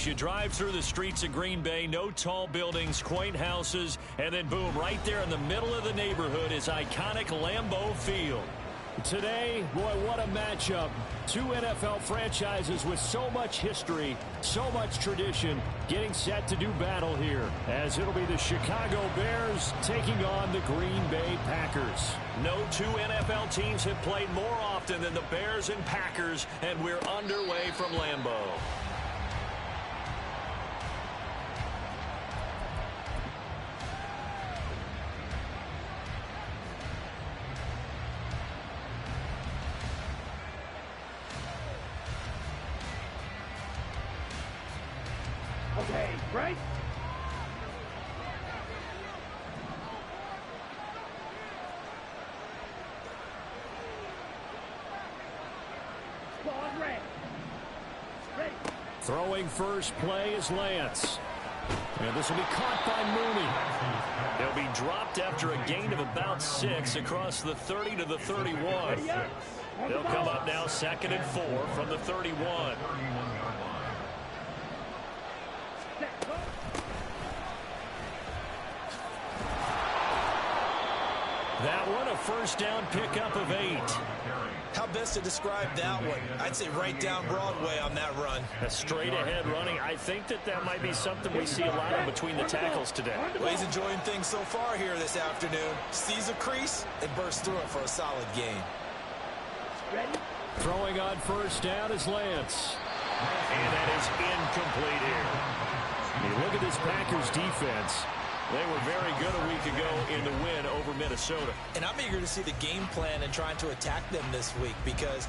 you drive through the streets of Green Bay, no tall buildings, quaint houses, and then boom, right there in the middle of the neighborhood is iconic Lambeau Field. Today, boy, what a matchup. Two NFL franchises with so much history, so much tradition, getting set to do battle here, as it'll be the Chicago Bears taking on the Green Bay Packers. No two NFL teams have played more often than the Bears and Packers, and we're underway from Lambeau. Okay, right? Ball red. Ready. Throwing first play is Lance. And this will be caught by Mooney. They'll be dropped after a gain of about 6 across the 30 to the 31. They'll come up now 2nd and 4 from the 31. That one, a first down pickup of 8. How best to describe that one? I'd say right down Broadway on that run. A straight ahead running. I think that might be something we see a lot of between the tackles today. Well, he's enjoying things so far here this afternoon. Sees a crease and bursts through it for a solid gain. Ready? Throwing on first down is Lance. And that is incomplete here. You look at this Packers defense. They were very good a week ago in the win over Minnesota. And I'm eager to see the game plan and trying to attack them this week, because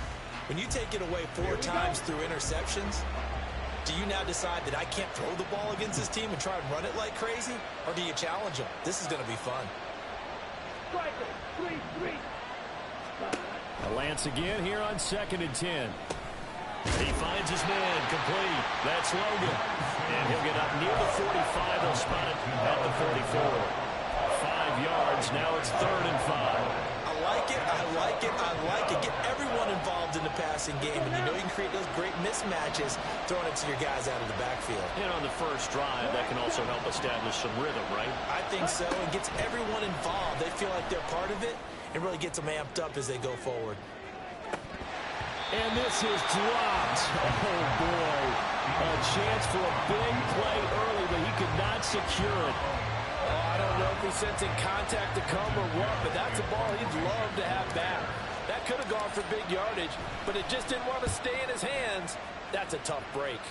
when you take it away 4 times through interceptions, do you now decide that I can't throw the ball against this team and try and run it like crazy? Or do you challenge them? This is going to be fun. Striker, 3-3. Lance again here on 2nd and 10. He finds his man complete. That's Logan. And he'll get up near the 45. They'll spot it at the 44. 5 yards. Now it's 3rd and 5. I like it. I like it. I like it. Get everyone involved in the passing game. And you know you can create those great mismatches throwing it to your guys out of the backfield. And on the first drive, that can also help establish some rhythm, right? I think so. It gets everyone involved. They feel like they're part of it. It really gets them amped up as they go forward. And this is dropped. Oh, boy. A chance for a big play early, but he could not secure it. Oh, I don't know if he's sensing contact to come or what, but that's a ball he'd love to have back. That could have gone for big yardage, but it just didn't want to stay in his hands. That's a tough break.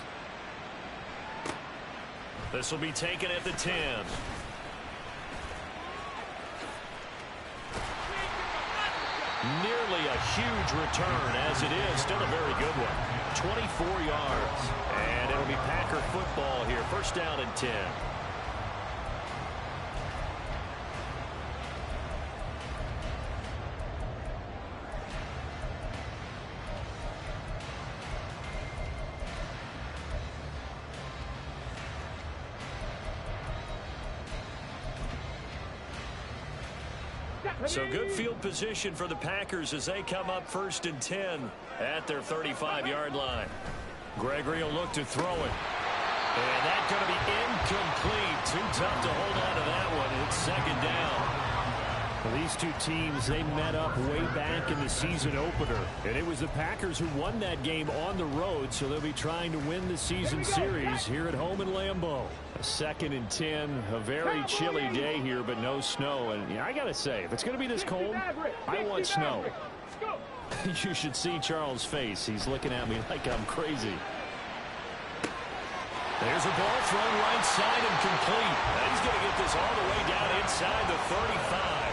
This will be taken at the 10. Nearly a huge return, as it is. Still a very good one. 24 yards. And it'll be Packer football here. First down and 10. So good field position for the Packers as they come up 1st and 10 at their 35-yard line. Gregory will look to throw it. And that's going to be incomplete. Too tough to hold on to that one. It's 2nd down. Well, these two teams, they met up way back in the season opener. And it was the Packers who won that game on the road, so they'll be trying to win the season series here at home in Lambeau. 2nd and 10, a very chilly day here, but no snow. And I got to say, if it's going to be this cold, I want snow. You should see Charles' face. He's looking at me like I'm crazy. There's a ball thrown right side and complete. And he's going to get this all the way down inside the 35.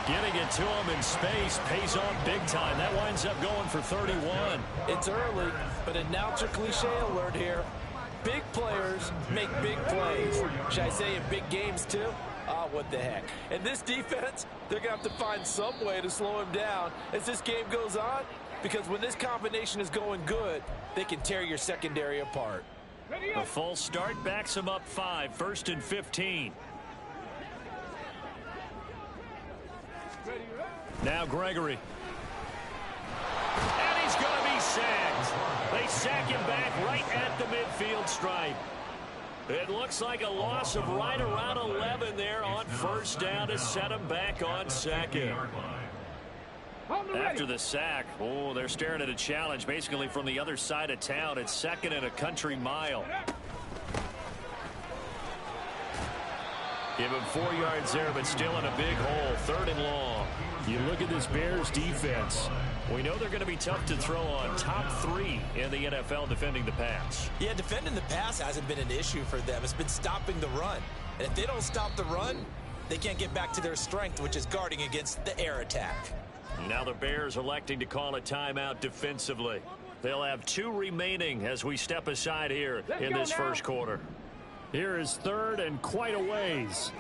Getting it to him in space pays off big time. That winds up going for 31. It's early, but announcer cliche alert here. Big players make big plays. Should I say in big games too? Ah, what the heck. And this defense, they're going to have to find some way to slow him down as this game goes on, because when this combination is going good, they can tear your secondary apart. The false start backs him up 5, 1st and 15. Now Gregory. And he's going to be sacked. They sack him back right at the midfield stripe. It looks like a loss of right around 11 there on first down to set him back on second. After the sack, they're staring at a challenge basically from the other side of town. It's second and a country mile. Give him 4 yards there, but still in a big hole. Third and long. You look at this Bears defense. We know they're going to be tough to throw on. Top 3 in the NFL defending the pass. Yeah, defending the pass hasn't been an issue for them. It's been stopping the run. And if they don't stop the run, they can't get back to their strength, which is guarding against the air attack. Now the Bears electing to call a timeout defensively. They'll have 2 remaining as we step aside here in this first quarter. Here is third and quite a ways.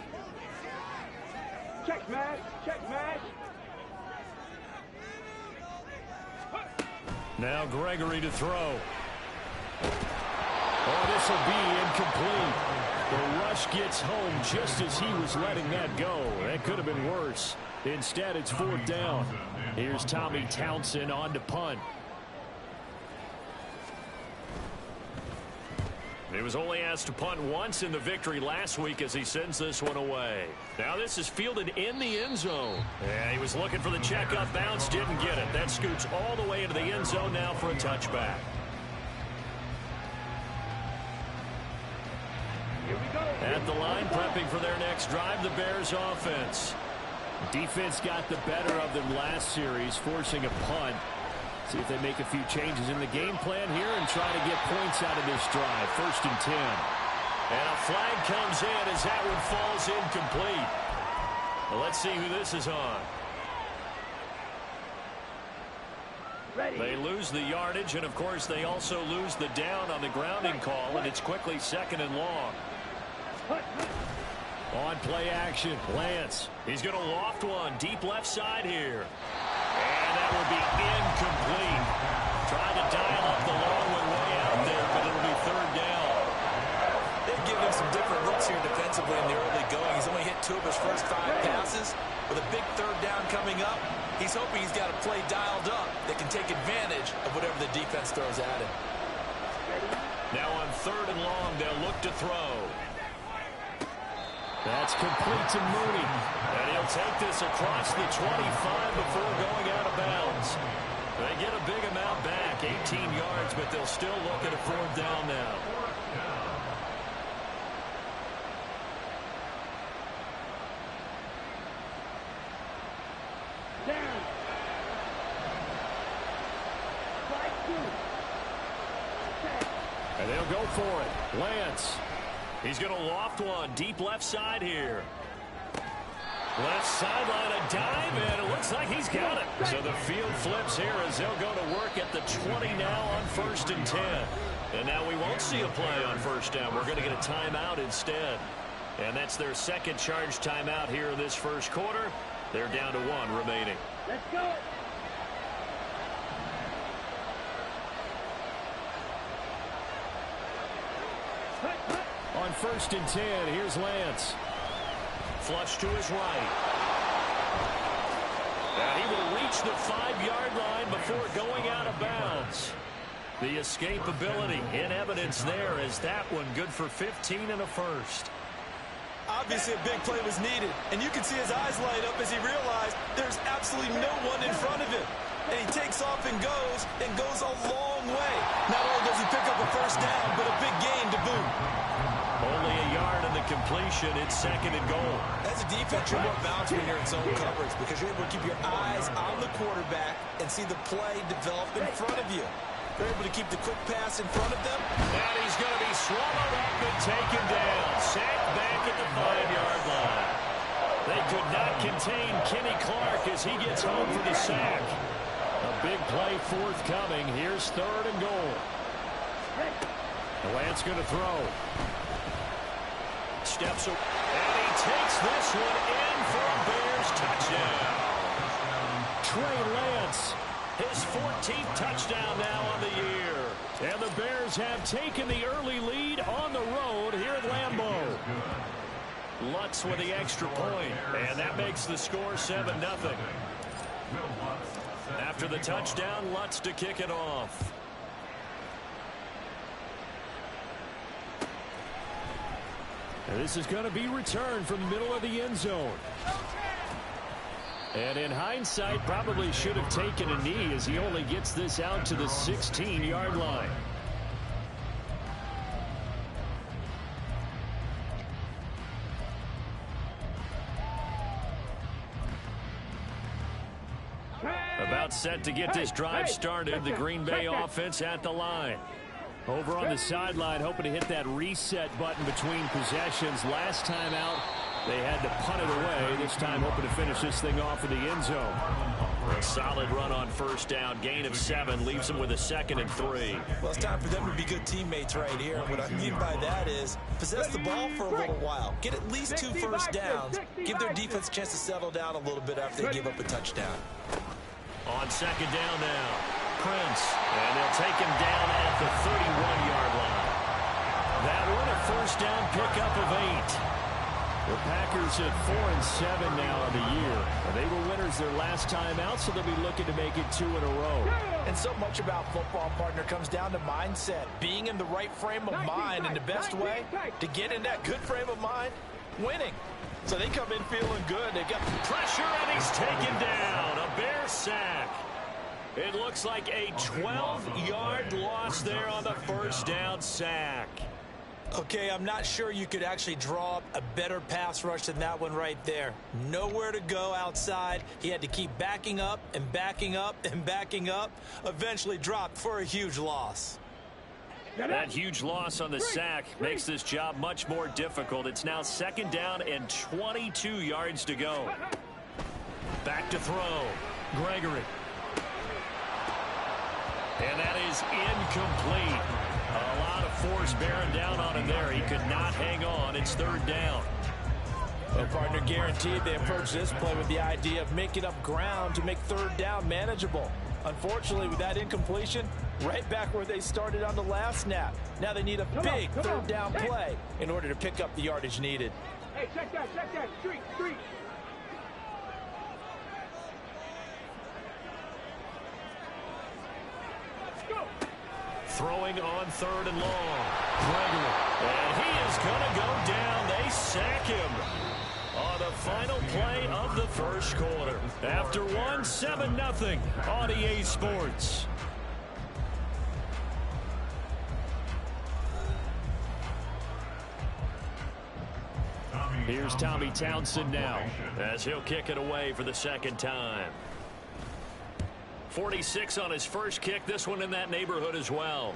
Check match. Check match. Now Gregory to throw. This will be incomplete. The rush gets home just as he was letting that go. That could have been worse. Instead, it's 4th down. Here's Tommy Townsend on to punt. He was only asked to punt once in the victory last week as he sends this one away. Now this is fielded in the end zone. Yeah, he was looking for the checkup bounce, didn't get it. That scoots all the way into the end zone now for a touchback. Here we go. At the line, prepping for their next drive, the Bears offense. Defense got the better of them last series, forcing a punt. See if they make a few changes in the game plan here and try to get points out of this drive. 1st and 10. And a flag comes in as that one falls incomplete. Well, let's see who this is on. Ready. They lose the yardage, and of course they also lose the down on the grounding call, and it's quickly 2nd and long. On play action, Lance. He's going to loft one deep left side here. And that will be incomplete. Trying to dial up the long one way out there, but it'll be 3rd down. They've given him some different looks here defensively in the early going. He's only hit 2 of his first 5 passes. With a big 3rd down coming up, he's hoping he's got a play dialed up that can take advantage of whatever the defense throws at him. Now on 3rd and long, they'll look to throw. That's complete to Mooney. And he'll take this across the 25 before going out of bounds. They get a big amount back, 18 yards, but they'll still look at a 4th down now. Down. Strike 2. Check. And they'll go for it. Lance. He's going to loft one deep left side here. Left sideline, a dive, and it looks like he's got it. So the field flips here as they'll go to work at the 20 now on 1st and 10. And now we won't see a play on 1st down. We're going to get a timeout instead. And that's their 2nd charge timeout here in this first quarter. They're down to 1 remaining. Let's go. On 1st and 10, here's Lance. Flush to his right. And he will reach the 5-yard line before going out of bounds. The escapability in evidence there as that one good for 15 and a first. Obviously, a big play was needed, and you can see his eyes light up as he realized there's absolutely no one in front of him. And he takes off and goes a long way. Not only does he pick up a 1st down, but a big gain to boot. Only a yard in the completion. It's 2nd and goal. As a defense, you're more balanced when you're in zone coverage because you're able to keep your eyes on the quarterback and see the play develop in front of you. They're able to keep the quick pass in front of them. And he's going to be swallowed up and taken down. Sacked back at the 5-yard line. They could not contain Kenny Clark as he gets home for the sack. A big play forthcoming. Here's 3rd and goal. Lance going to throw. Steps up, and he takes this one in for a Bears touchdown. Trey Lance, his 14th touchdown now on the year. And the Bears have taken the early lead on the road here at Lambeau. Lutz with the extra point, and that makes the score 7-0. After the touchdown, Lutz to kick it off. And this is going to be returned from the middle of the end zone. And in hindsight, probably should have taken a knee as he only gets this out to the 16-yard line. About set to get this drive started. The Green Bay offense at the line. Over on the sideline, hoping to hit that reset button between possessions. Last time out, they had to punt it away. This time, hoping to finish this thing off in the end zone. A solid run on first down. Gain of 7 leaves them with a 2nd and 3. Well, it's time for them to be good teammates right here. And what I mean by that is possess the ball for a little while. Get at least 2 first downs. Give their defense a chance to settle down a little bit after they give up a touchdown. On 2nd down now, Prince, and they'll take him down at the 31-yard line. That one a first down pickup of 8. The Packers at 4-7 now on the year. They were winners their last time out, so they'll be looking to make it 2 in a row. And so much about football, partner, comes down to mindset. Being in the right frame of mind, and the best way to get in that good frame of mind, winning. So they come in feeling good. They got pressure, and he's taken down. A Bear sack. It looks like a 12-yard loss there on the first down sack. Okay, I'm not sure you could actually draw up a better pass rush than that one right there. Nowhere to go outside. He had to keep backing up and backing up and backing up. Eventually dropped for a huge loss. That huge loss on the sack makes this job much more difficult. It's now 2nd down and 22 yards to go. Back to throw. Gregory. And that is incomplete. A lot of force bearing down on him there. He could not hang on. It's 3rd down. Well, partner, guaranteed they approach this play with the idea of making up ground to make 3rd down manageable. Unfortunately, with that incompletion, right back where they started on the last snap. Now they need a big 3rd down play in order to pick up the yardage needed. Hey, check that, street. Throwing on 3rd and long. Gregory. And he is going to go down. They sack him on the final play of the first quarter. After 7-0 on EA Sports. Here's Tommy Townsend now as he'll kick it away for the 2nd time. 46 on his first kick. This one in that neighborhood as well.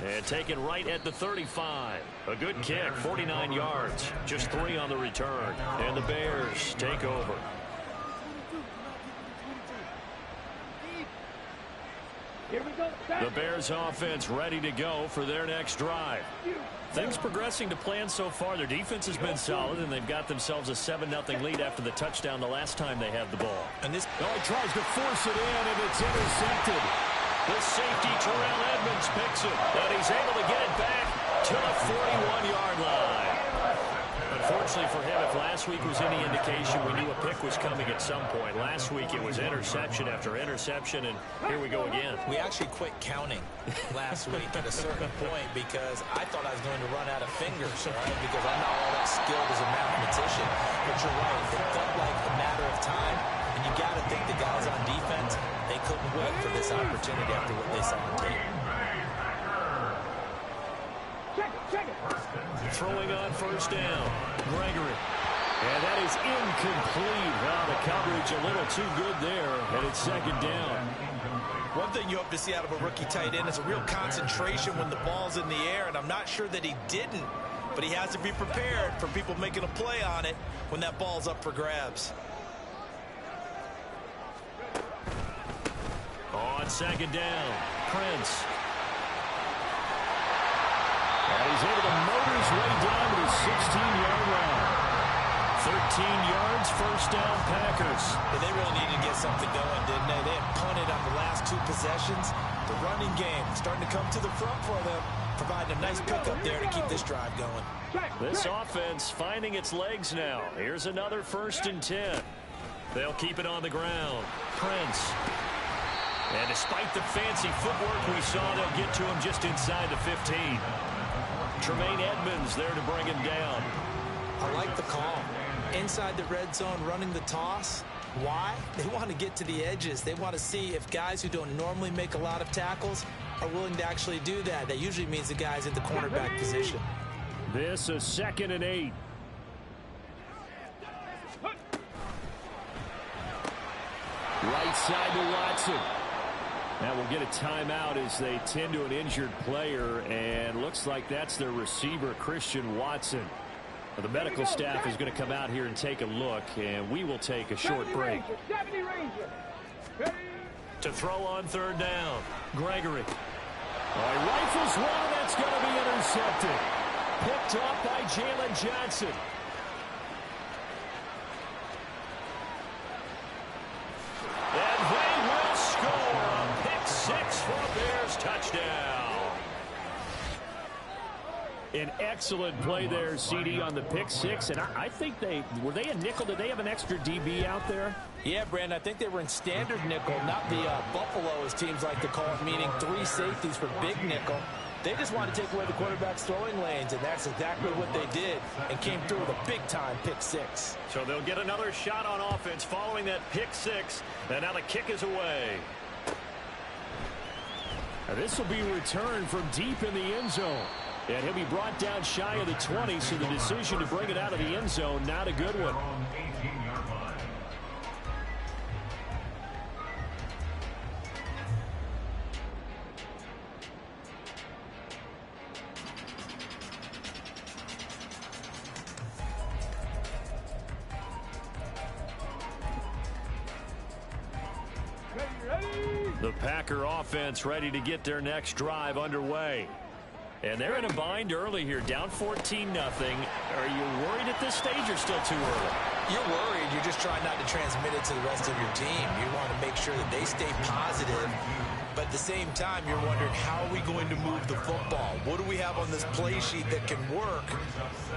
And taken right at the 35. A good kick, 49 yards. Just 3 on the return. And the Bears take over. Here we go. The Bears offense ready to go for their next drive. Things progressing to plan so far. Their defense has been solid, and they've got themselves a 7-0 lead after the touchdown the last time they had the ball. And this he tries to force it in, and it's intercepted. The safety, Terrell Edmunds, picks it, and he's able to get it back to the 41-yard line. Unfortunately for him, if last week was any indication, we knew a pick was coming at some point. Last week it was interception after interception, and here we go again. We actually quit counting last week at a certain point because I thought I was going to run out of fingers, all right, because I'm not all that skilled as a mathematician. But you're right, it felt like a matter of time, and you got to think the guys on defense, they couldn't wait for this opportunity after what they saw on tape. Check it. Throwing on first down. Gregory. And that is incomplete. Well, the coverage a little too good there, and it's 2nd down. One thing you hope to see out of a rookie tight end is a real concentration when the ball's in the air, and I'm not sure that he didn't, but he has to be prepared for people making a play on it when that ball's up for grabs. On 2nd down, Prince. And he's able to motor his way down to the 16-yard line. 13 yards, first down, Packers. But they really needed to get something going, didn't they? They had punted on the last 2 possessions. The running game starting to come to the front for them, providing a nice pickup there to keep this drive going. This offense finding its legs now. Here's another 1st and 10. They'll keep it on the ground. Prince. And despite the fancy footwork we saw, they'll get to him just inside the 15. Tremaine Edmonds there to bring him down. I like the call. Inside the red zone, running the toss. Why? They want to get to the edges. They want to see if guys who don't normally make a lot of tackles are willing to actually do that. That usually means the guy's in the cornerback position. This is 2nd and 8. Right side to Watson. Now we'll get a timeout as they tend to an injured player, and looks like that's their receiver, Christian Watson. The medical staff is going to come out here and take a look, and we will take a short break. To throw on 3rd down, Gregory. Oh, he rifles one, that's going to be intercepted. Picked up by Jalen Johnson. And they will score a pick 6 for a Bears touchdown. An excellent play there, CD, on the pick 6. And I think were they a nickel? Did they have an extra DB out there? Yeah, Brandon, I think they were in standard nickel, not the Buffalo, as teams like to call it, meaning 3 safeties for big nickel. They just wanted to take away the quarterback's throwing lanes, and that's exactly what they did, and came through with a big-time pick 6. So they'll get another shot on offense following that pick 6, and now the kick is away. Now this will be returned from deep in the end zone. And he'll be brought down shy of the 20, so the decision to bring it out of the end zone, not a good one. The Packer offense ready to get their next drive underway. And they're in a bind early here, down 14-0. Are you worried at this stage or still too early? You're worried. You're just trying not to transmit it to the rest of your team. You want to make sure that they stay positive. But at the same time, you're wondering, how are we going to move the football? What do we have on this play sheet that can work?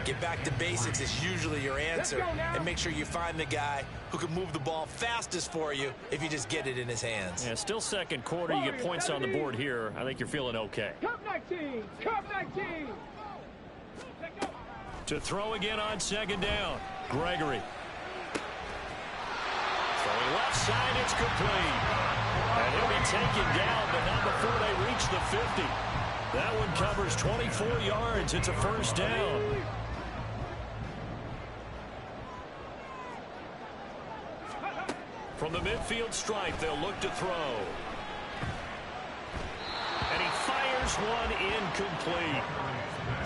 Get back to basics is usually your answer. And make sure you find the guy who can move the ball fastest for you if you just get it in his hands. Yeah, still 2nd quarter. You get points on the board here. I think you're feeling okay. Cup 19! Cup 19! To throw again on 2nd down. Gregory. Throwing left side, it's complete. And he'll be taken down, but not before they reach the 50. That one covers 24 yards. It's a 1st down. From the midfield stripe, they'll look to throw. And he fires one incomplete.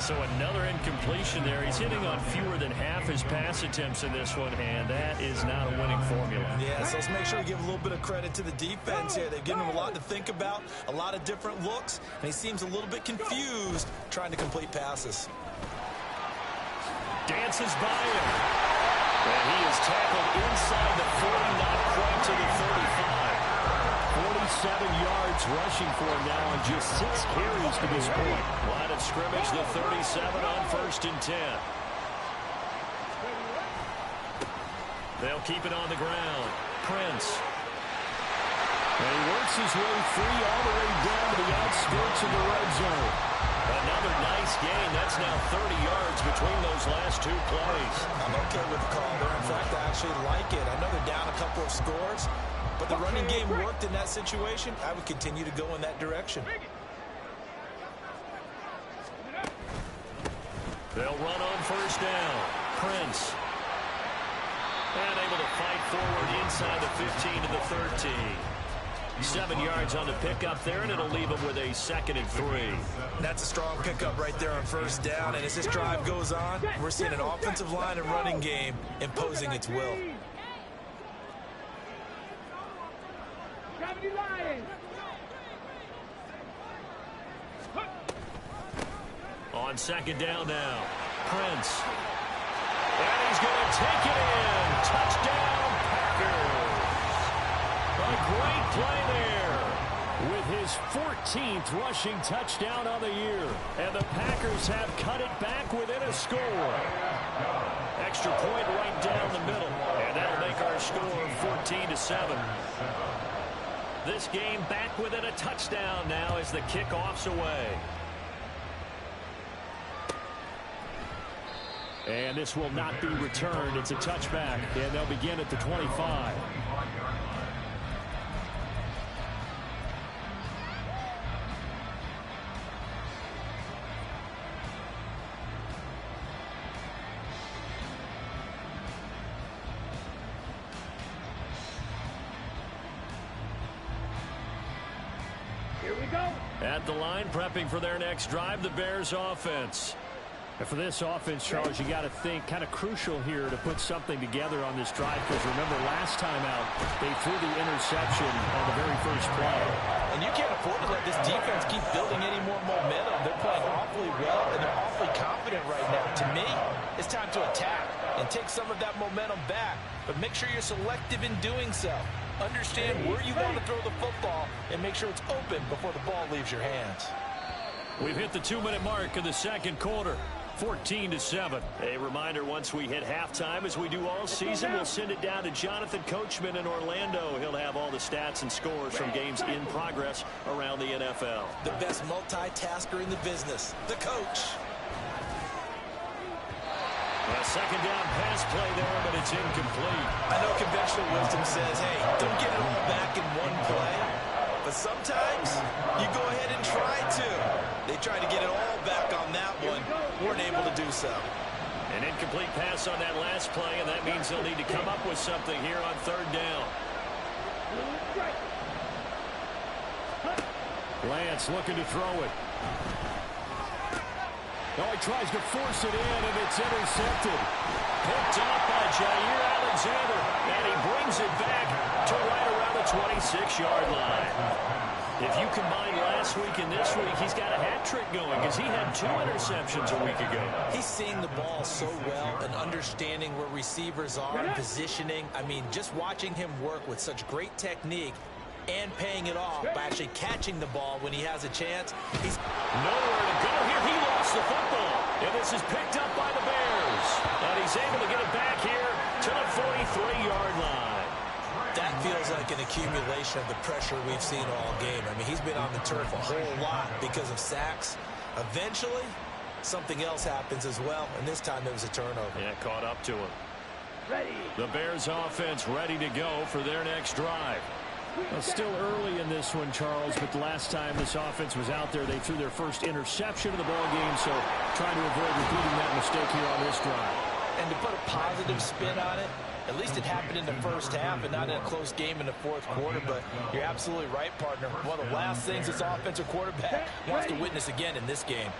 So another incompletion there. He's hitting on fewer than half his pass attempts in this one, and that is not a winning formula. Yeah, so let's make sure we give a little bit of credit to the defense here. They've given him a lot to think about, a lot of different looks, and he seems a little bit confused trying to complete passes. Dances by him. And he is tackled inside the 40, not quite to the 35. 47 yards rushing for him now on just 6 carries to this point. Line of scrimmage, the 37 on 1st and 10. They'll keep it on the ground. Prince. And he works his way free all the way down to the outskirts of the red zone. Another nice gain. That's now 30 yards between those last 2 plays. I'm okay with the call there. In fact, I actually like it. I know they're down a couple of scores, but the running game worked in that situation. I would continue to go in that direction. They'll run on 1st down. Prince. And able to fight forward inside the 15 to the 13. 7 yards on the pickup there, and it'll leave him with a 2nd and 3. That's a strong pickup right there on 1st down, and as this drive goes on, we're seeing an offensive line and running game imposing its will. On 2nd down now, Prince. And he's going to take it in. Touchdown, Packers. A great play there with his 14th rushing touchdown on the year. And the Packers have cut it back within a score. Extra point right down the middle. And that'll make our score 14-7. This game back within a touchdown now as the kickoff's away. And this will not be returned. It's a touchback, and they'll begin at the 25. Here we go. At the line, prepping for their next drive, the Bears offense. And for this offense, Charles, you got to think kind of crucial here to put something together on this drive, because remember last time out, they threw the interception on the very first play. And you can't afford to let this defense keep building any more momentum. They're playing awfully well, and they're awfully confident right now. To me, it's time to attack and take some of that momentum back, but make sure you're selective in doing so. Understand where you want to throw the football and make sure it's open before the ball leaves your hands. We've hit the 2-minute mark of the second quarter. 14-7. A reminder, once we hit halftime, as we do all season, we'll send it down to Jonathan Coachman in Orlando. He'll have all the stats and scores from games in progress around the NFL. The best multitasker in the business, the coach. A second down pass play there, but it's incomplete. I know conventional wisdom says, hey, don't get it all back in one play. But sometimes you go ahead and try to. They tried to get it all back on that one. Weren't able to do so. An incomplete pass on that last play, and that means they'll need to come up with something here on third down. Lance looking to throw it. Oh, he tries to force it in, and it's intercepted. Picked up by Jair Alexander, and he brings it back to right around the 26-yard line. If you combine last week and this week, he's got a hat trick going because he had 2 interceptions a week ago. He's seeing the ball so well and understanding where receivers are and positioning. I mean, just watching him work with such great technique and paying it off by actually catching the ball when he has a chance. He's nowhere to go here. He lost the football, and this is picked up by the Bears. And he's able to get it back here to the 43-yard line. That feels like an accumulation of the pressure we've seen all game. I mean, he's been on the turf a whole lot because of sacks. Eventually, something else happens as well, and this time it was a turnover. Yeah, caught up to him. Ready. The Bears offense ready to go for their next drive. Well, still early in this one, Charles, but the last time this offense was out there, they threw their first interception of the ball game, so trying to avoid repeating that mistake here on this drive. And to put a positive spin on it, at least it happened in the first half and not in a close game in the fourth quarter, but you're absolutely right, partner. One of the last things this offensive quarterback wants to witness again in this game.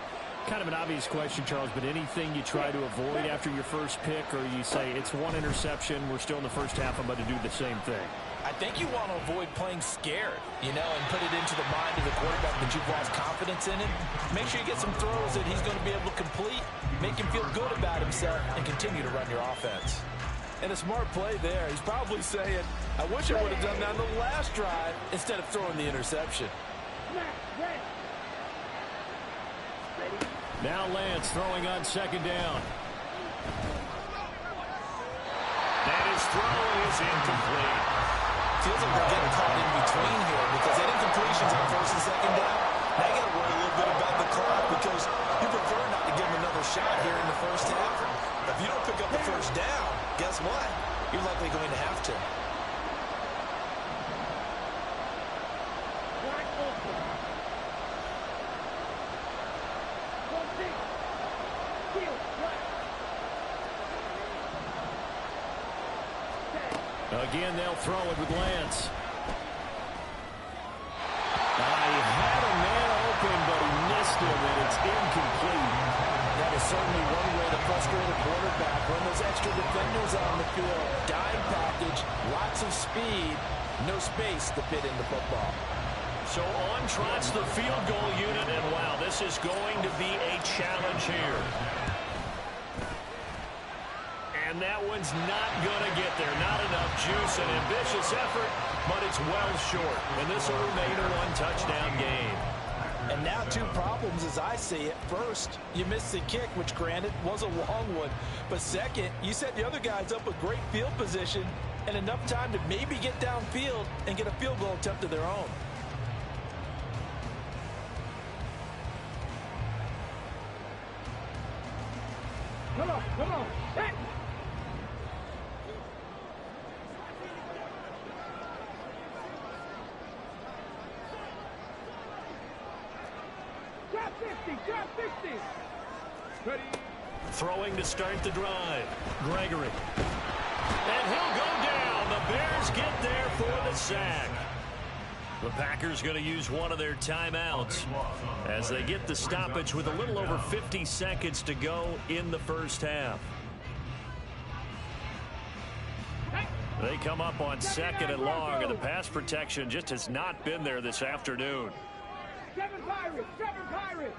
Kind of an obvious question, Charles, but anything you try to avoid after your first pick, or you say it's one interception, we're still in the first half, I'm about to do the same thing? I think you want to avoid playing scared, you know, and put it into the mind of the quarterback that you've lost confidence in him. Make sure you get some throws that he's going to be able to complete, make him feel good about himself, and continue to run your offense. And a smart play there. He's probably saying, I wish I would have done that on the last drive instead of throwing the interception. Now Lance throwing on second down. And his throw is incomplete. Feels like they're getting caught in between here because they did completions on first and second down. Now you got to worry a little bit about the clock because you prefer not to give them another shot here in the first half. If you don't pick up the first down, guess what? You're likely going to have to. Again, they'll throw it with Lance. He had a man open, but he missed him, and it's incomplete. That is certainly one way to frustrate a quarterback. When those extra defenders on the field, dime package, lots of speed, no space to fit in the football. So on trots the field goal unit, and wow, this is going to be a challenge here. And that one's not going to get there. Not enough juice. An ambitious effort, but it's well short. And this will remain a one-touchdown game. And now 2 problems as I see it. First, you missed the kick, which granted was a long one. But second, you set the other guys up with great field position and enough time to maybe get downfield and get a field goal attempt of their own. Come on, come on. Hey! Drop 50, drop 50. Ready. Throwing to start the drive. Gregory. And he'll go down. The Bears get there for the sack. The Packers going to use one of their timeouts as they get the stoppage with a little over 50 seconds to go in the first half. They come up on 2nd and long, and the pass protection just has not been there this afternoon. Seven Pirates, seven Pirates.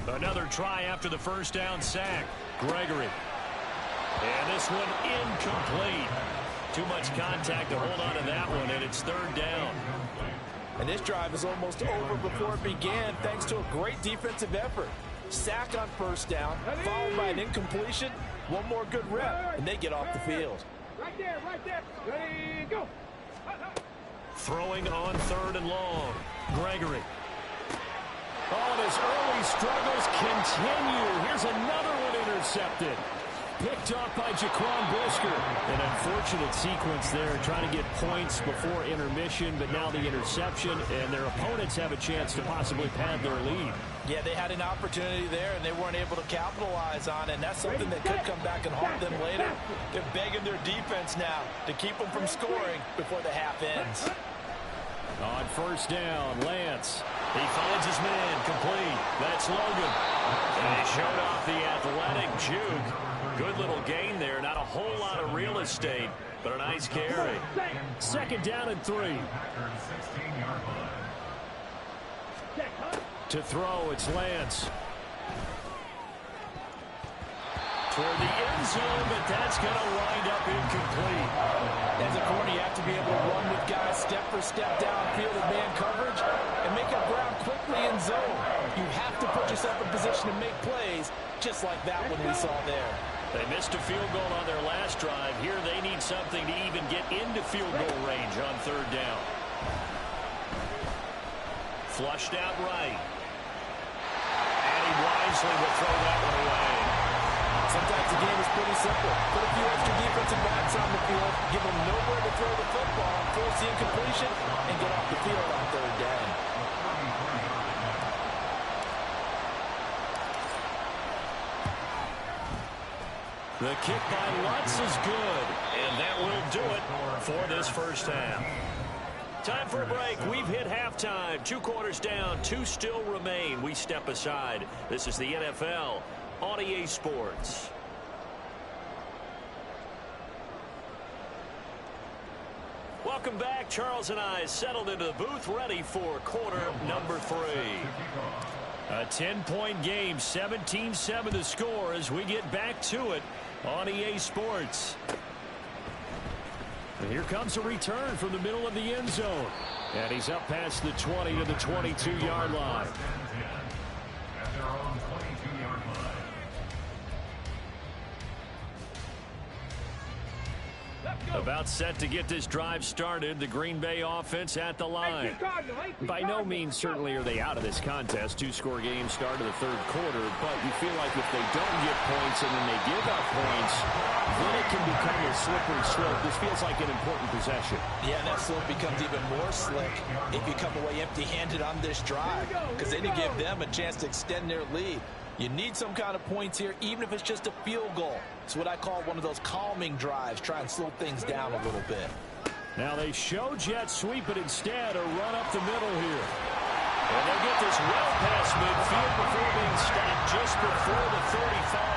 Another try after the first down sack. Gregory. And this one incomplete. Too much contact to hold on to that one, and it's 3rd down. And this drive is almost over before it began thanks to a great defensive effort. Sack on first down, followed by an incompletion. One more good rep, and they get off the field. Right there, right there. Ready, go. Throwing on 3rd and long. Gregory. Oh, and his early struggles continue. Here's another one intercepted. Picked off by Jaquan Brisker. An unfortunate sequence there, trying to get points before intermission, but now the interception, and their opponents have a chance to possibly pad their lead. Yeah, they had an opportunity there, and they weren't able to capitalize on it, and that's something that could come back and haunt them later. They're begging their defense now to keep them from scoring before the half ends. On first down, Lance. He finds his man, complete. That's Logan. And he showed off the athletic juke. Good little gain there. Not a whole lot of real estate, but a nice carry. 2nd down and 3. To throw, it's Lance. Toward the end zone, but that's going to wind up incomplete. As a corner, you have to be able to run with guys step for step downfield in man coverage and make up ground quickly in zone. You have to put yourself in position to make plays, just like that one we saw there. They missed a field goal on their last drive. Here they need something to even get into field goal range on 3rd down. Flushed out right. And he wisely will throw that one away. Sometimes the game is pretty simple. Put a few extra defensive backs on the field, give them nowhere to throw the football, force the incompletion, and get off the field on 3rd down. The kick by Lutz is good, and that will do it for this first half. Time for a break. We've hit halftime. 2 quarters down, 2 still remain. We step aside. This is the NFL on EA Sports. Welcome back. Charles and I settled into the booth, ready for quarter number 3. A 10-point game, 17-7 the score as we get back to it on EA Sports. And here comes a return from the middle of the end zone. And he's up past the 20 to the 22-yard line. About set to get this drive started. The Green Bay offense at the line. By no means certainly are they out of this contest. 2-score game start of the 3rd quarter, but you feel like if they don't get points and then they give up points, then it can become a slippery slope. This feels like an important possession. Yeah, that slope becomes even more slick if you come away empty-handed on this drive, because then you give them a chance to extend their lead. You need some kind of points here, even if it's just a field goal. It's what I call one of those calming drives. Try and slow things down a little bit. Now they show jet sweep, but instead a run up the middle here. And they get this well past midfield before being stopped just before the 35.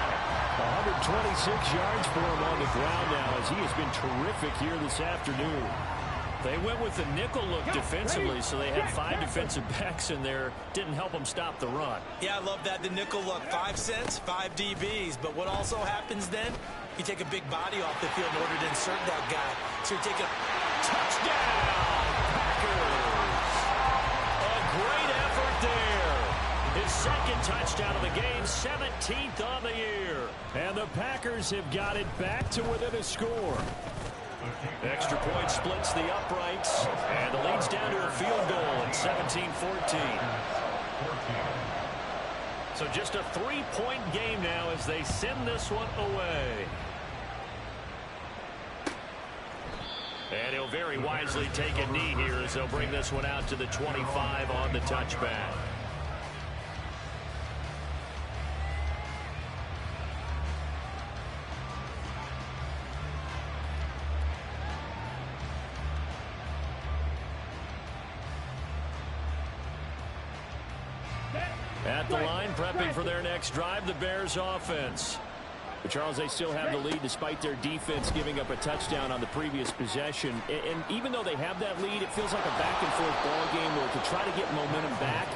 126 yards for him on the ground now as he has been terrific here this afternoon. They went with the nickel look defensively, so they had 5 defensive backs in there. Didn't help them stop the run. Yeah, I love that. The nickel look, 5 cents, 5 DBs. But what also happens then, you take a big body off the field in order to insert that guy. So you take a Touchdown, Packers! A great effort there. His 2nd touchdown of the game, 17th on the year. And the Packers have got it back to within a score. Extra point splits the uprights, and the lead's down to a field goal at 17-14. So just a 3-point game now as they send this one away. And he'll very wisely take a knee here as they'll bring this one out to the 25 on the touchback. At the line, prepping for their next drive, the Bears offense. But Charles, they still have the lead despite their defense giving up a touchdown on the previous possession. And even though they have that lead, it feels like a back-and-forth ball game where to try to get momentum back,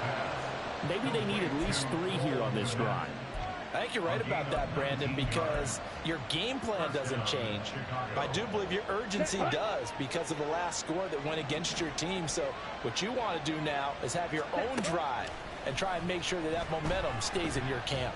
maybe they need at least 3 here on this drive. I think you're right about that, Brandon, because your game plan doesn't change. I do believe your urgency does because of the last score that went against your team. So what you want to do now is have your own drive and try and make sure that that momentum stays in your camp.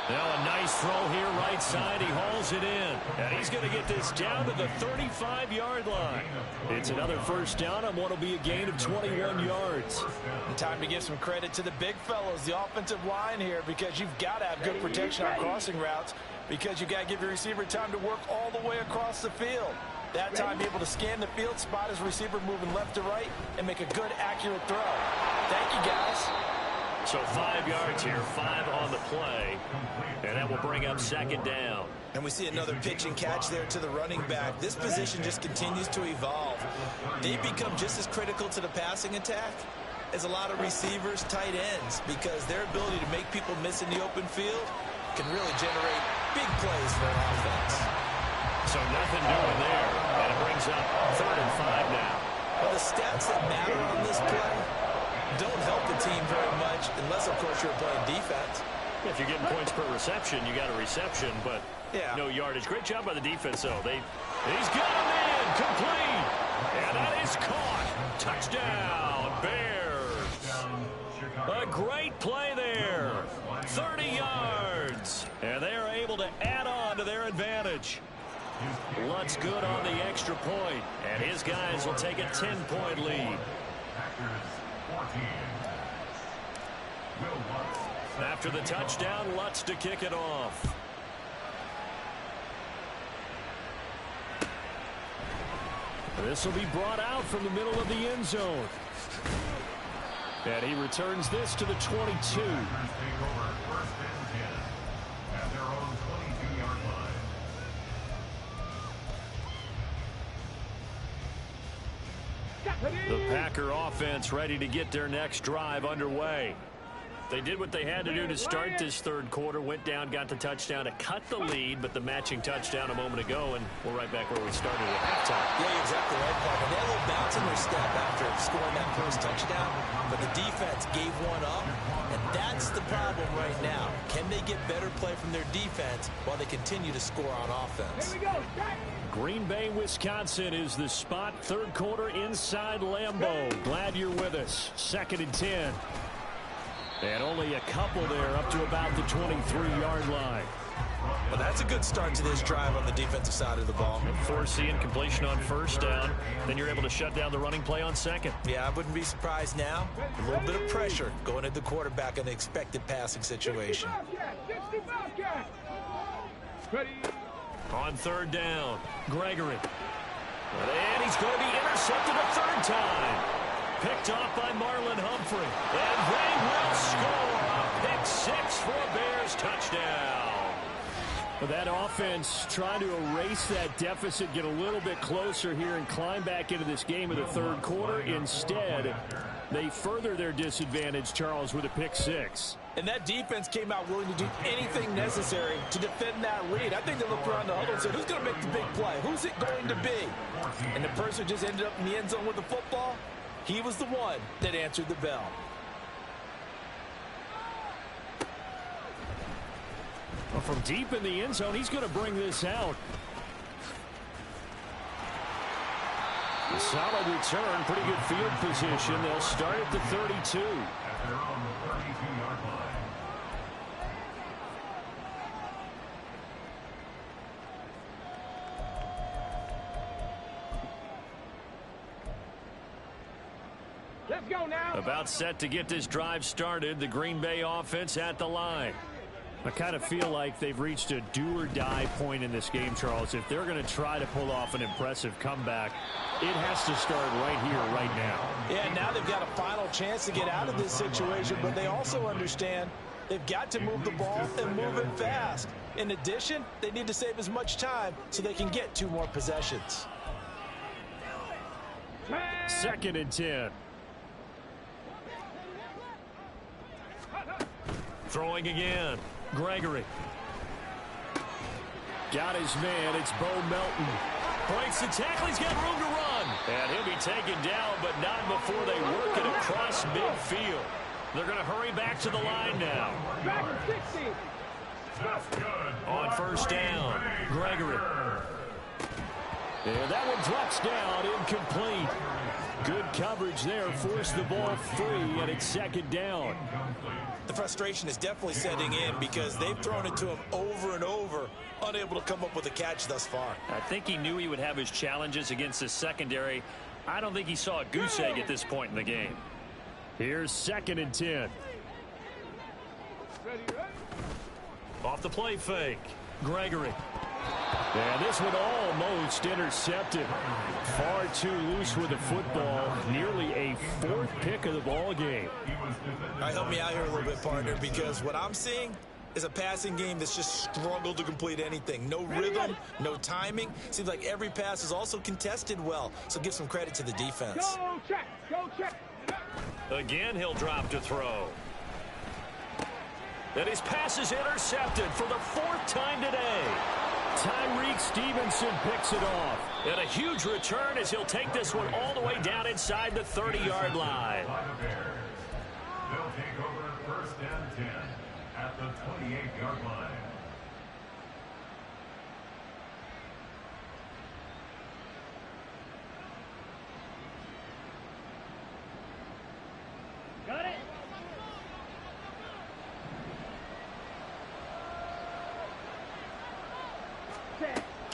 Now a nice throw here right side. He hauls it in. And he's going to get this down to the 35-yard line. It's another first down on what will be a gain of 21 yards. And time to give some credit to the big fellows, the offensive line here, because you've got to have good protection on crossing routes because you've got to give your receiver time to work all the way across the field. That time, be able to scan the field, spot his receiver moving left to right, and make a good, accurate throw. Thank you, guys. So 5 yards here, 5 on the play, and that will bring up second down. And we see another pitch and catch there to the running back. This position just continues to evolve. They become just as critical to the passing attack as a lot of receivers, tight ends, because their ability to make people miss in the open field can really generate big plays for an offense. So nothing doing there, and it brings up 3rd and 5 now. Well, the stats that matter on this play don't help the team very much unless, of course, you're playing defense. If you're getting points per reception, you got a reception, but no yardage. Great job by the defense, though. He's got him in, complete, and that is caught. Touchdown, Bears. A great play there. 30 yards, and they are able to add on to their advantage. Lutz good on the extra point, and his guys will take a 10-point lead. After the touchdown, Lutz to kick it off. This will be brought out from the middle of the end zone. And he returns this to the 22. The Packer offense ready to get their next drive underway. They did what they had to do to start this third quarter, went down, got the touchdown to cut the lead, but the matching touchdown a moment ago, and we're right back where we started at halftime. Yeah, exactly right, Parker. They had a little bounce in their step after scoring that first touchdown, but the defense gave one up, and that's the problem right now. Can they get better play from their defense while they continue to score on offense? Here we go. Green Bay, Wisconsin is the spot. Third quarter inside Lambeau. Glad you're with us. 2nd and 10. And only a couple there up to about the 23-yard line. Well, that's a good start to this drive on the defensive side of the ball. Foreseeing completion on first down. Then you're able to shut down the running play on second. Yeah, I wouldn't be surprised now. A little bit of pressure going at the quarterback in an expected passing situation. Ready. On third down, Gregory. And he's going to be intercepted a third time. Picked off by Marlon Humphrey. And they will score a pick six for a Bears touchdown. That offense trying to erase that deficit, get a little bit closer here and climb back into this game in the third quarter. Instead, they further their disadvantage, Charles, with a pick six. And that defense came out willing to do anything necessary to defend that lead. I think they looked around the huddle and said, who's going to make the big play? Who's it going to be? And the person who just ended up in the end zone with the football, he was the one that answered the bell. Well, from deep in the end zone, he's going to bring this out. A solid return, pretty good field position. They'll start at the 32. Let's go now. About set to get this drive started. The Green Bay offense at the line. I kind of feel like they've reached a do-or-die point in this game, Charles. If they're going to try to pull off an impressive comeback, it has to start right here, right now. Yeah, now they've got a final chance to get out of this situation, but they also understand they've got to move the ball and move it fast. In addition, they need to save as much time so they can get 2 more possessions. 2nd and 10. Throwing again. Gregory. Got his man. It's Bo Melton. Breaks the tackle. He's got room to run. And he'll be taken down, but not before they work it across midfield. They're going to hurry back to the line now. On 1st down, Gregory. And that one drops down, incomplete. Good coverage there, forced the ball free, and it's 2nd down. The frustration is definitely setting in because they've thrown it to him over and over, unable to come up with a catch thus far. I think he knew he would have his challenges against the secondary. I don't think he saw a goose egg at this point in the game. Here's 2nd and 10. Off the play fake. Gregory. And this one almost intercepted. Far too loose with the football. Nearly a 4th pick of the ball game. All right, help me out here a little bit, partner, because what I'm seeing is a passing game that's just struggled to complete anything. No rhythm, no timing. Seems like every pass is also contested well, so give some credit to the defense. Go check. Go check. Again, he'll drop to throw. And his pass is intercepted for the 4th time today. Tyreek Stevenson picks it off. And a huge return as he'll take this one all the way down inside the 30-yard line. They'll take over 1st and 10 at the 28-yard line. Got it.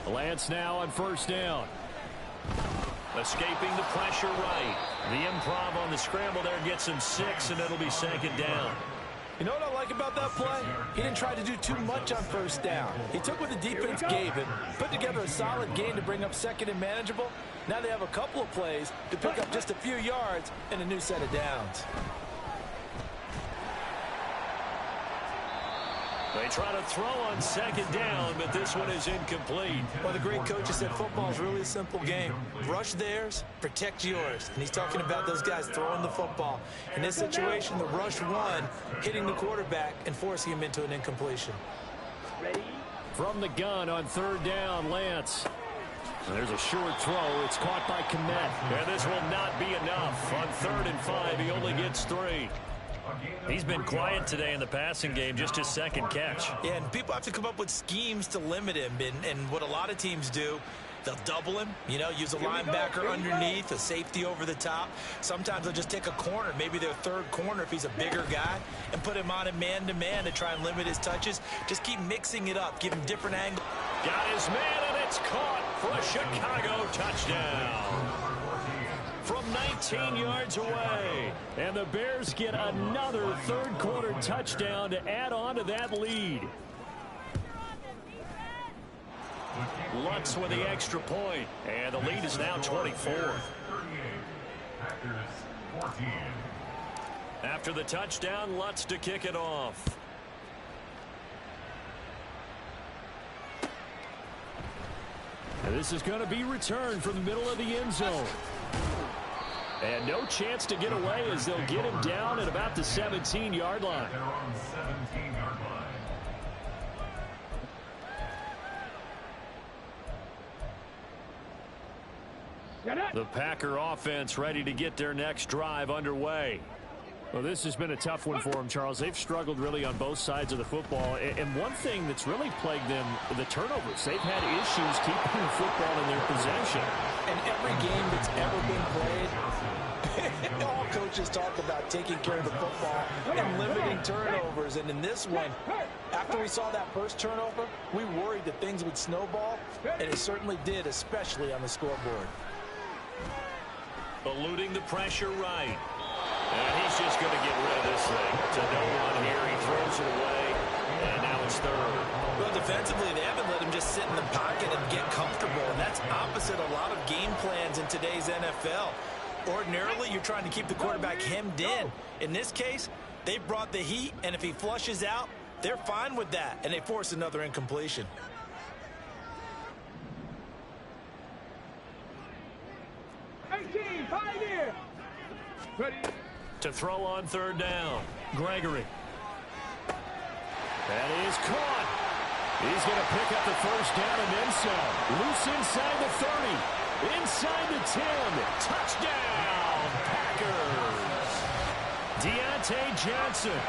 Lance now on 1st down. Escaping the pressure right. The improv on the scramble there gets him 6, and it'll be 2nd down. You know what I like about that play? He didn't try to do too much on 1st down. He took what the defense gave him, put together a solid gain to bring up 2nd and manageable. Now they have a couple of plays to pick up just a few yards and a new set of downs. They try to throw on 2nd down, but this one is incomplete. Well, the great coach has said football is really a simple game. Rush theirs, protect yours. And he's talking about those guys throwing the football. In this situation, the rush one, hitting the quarterback and forcing him into an incompletion. From the gun on 3rd down, Lance. There's a short throw. It's caught by Kmet. And this will not be enough. On 3rd and 5, he only gets 3. He's been quiet today in the passing game, just his 2nd catch. Yeah, and people have to come up with schemes to limit him. And what a lot of teams do, they'll double him, you know, use a linebacker underneath, a safety over the top. Sometimes they'll just take a corner, maybe their 3rd corner if he's a bigger guy, and put him on a man-to-man to try and limit his touches. Just keep mixing it up, give him different angles. Got his man, and it's caught for a Chicago touchdown. From 19 yards away. And the Bears get another 3rd quarter touchdown to add on to that lead. Lutz with the extra point. And the lead is now 24. After the touchdown, Lutz to kick it off. And this is going to be returned from the middle of the end zone. And no chance to get away as they'll get him down at about the 17-yard line. They're on the 17-yard line. The Packer offense ready to get their next drive underway. Well, this has been a tough one for them, Charles. They've struggled really on both sides of the football. And one thing that's really plagued them, the turnovers. They've had issues keeping the football in their possession. And every game that's ever been played, all coaches talk about taking care of the football and limiting turnovers. And in this one, after we saw that first turnover, we worried that things would snowball, and it certainly did, especially on the scoreboard. Eluding the pressure right. And he's just going to get rid of this thing. To no one here. He throws it away. And now it's third. Well, defensively, they haven't let him just sit in the pocket and get comfortable. And that's opposite a lot of game plans in today's NFL. Ordinarily, you're trying to keep the quarterback hemmed in. In this case, they brought the heat, and if he flushes out, they're fine with that, and they force another incompletion. Ready. To throw on third down. Gregory. That is caught. He's going to pick up the first down and then some. Loose inside the 30. Inside the 10. Touchdown, Packers. Deontay Johnson,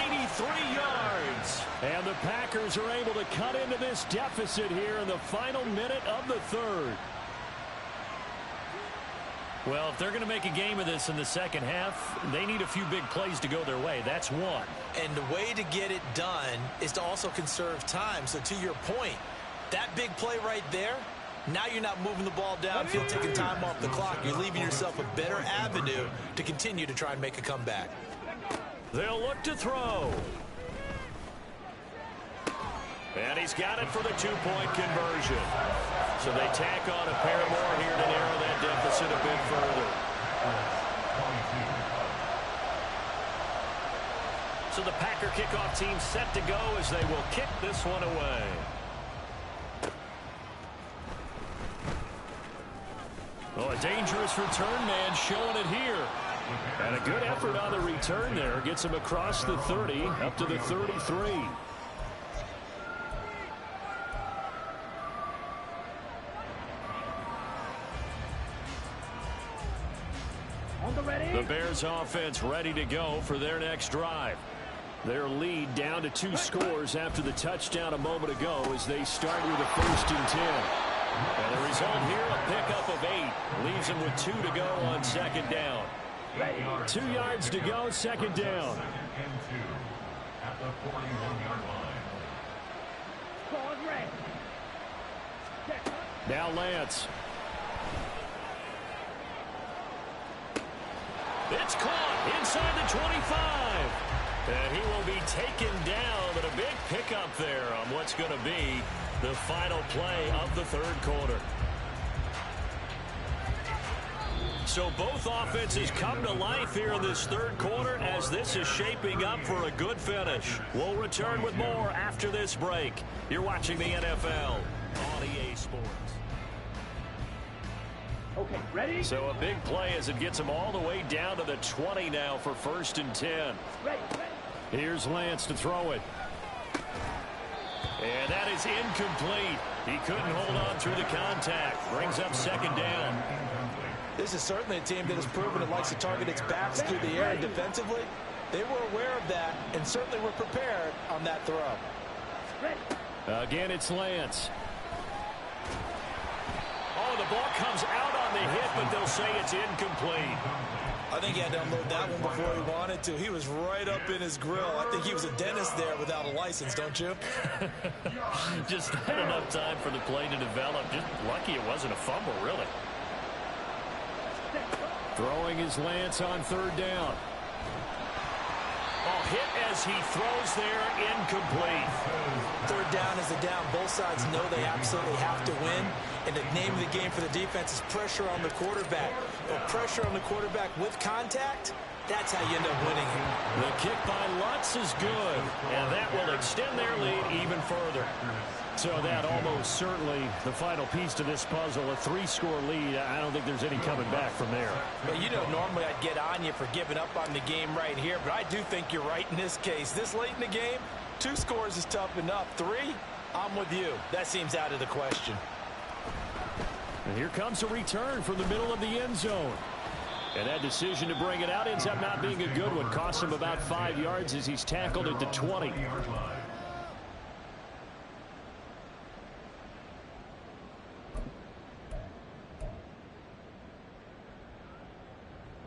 83 yards. And the Packers are able to cut into this deficit here in the final minute of the third. Well, if they're going to make a game of this in the second half, they need a few big plays to go their way. That's one. And the way to get it done is to also conserve time. So to your point, that big play right there, now you're not moving the ball downfield, taking time off the clock. You're leaving yourself a better avenue to continue to try and make a comeback. They'll look to throw. And he's got it for the two-point conversion. So they tack on a pair more here to narrow that deficit a bit further. So the Packer kickoff team set to go as they will kick this one away. Oh, a dangerous return man showing it here. And a good effort on the return there. Gets him across the 30 up to the 33. The Bears offense ready to go for their next drive. Their lead down to 2 scores after the touchdown a moment ago as they start with a 1st and 10. And the result here, a pickup of 8. Leaves them with 2 to go on second down. 2 yards to go, second down. And 2 at the 41-yard line. Now Lance. It's caught inside the 25. And he will be taken down, but a big pickup there on what's going to be the final play of the third quarter. So both offenses come to life here in this third quarter as this is shaping up for a good finish. We'll return with more after this break. You're watching the NFL on EA Sports. Okay, ready? So a big play as it gets him all the way down to the 20 now for 1st and 10. Ready. Here's Lance to throw it. And that is incomplete. He couldn't hold on through the contact. Brings up second down. This is certainly a team that has proven it likes to target its backs through the air. And defensively, they were aware of that and certainly were prepared on that throw. Ready. Again, it's Lance. Oh, the ball comes out on the hit, but they'll say it's incomplete. I think he had to unload that one before he wanted to. He was right up in his grill. I think he was a dentist there without a license, don't you? Just not enough time for the play to develop. Just lucky it wasn't a fumble, really. Throwing his Lance on third down. Oh, hit as he throws there, incomplete. Third down is a down. Both sides know they absolutely have to win. And the name of the game for the defense is pressure on the quarterback. But pressure on the quarterback with contact, that's how you end up winning it. The kick by Lutz is good, and that will extend their lead even further. So that almost certainly the final piece to this puzzle, a 3-score lead. I don't think there's any coming back from there. Well, you know, normally I'd get on you for giving up on the game right here, but I do think you're right in this case. This late in the game, 2 scores is tough enough. 3, I'm with you. That seems out of the question. And here comes a return from the middle of the end zone. And that decision to bring it out ends up not being a good one. Cost him about 5 yards as he's tackled at the 20.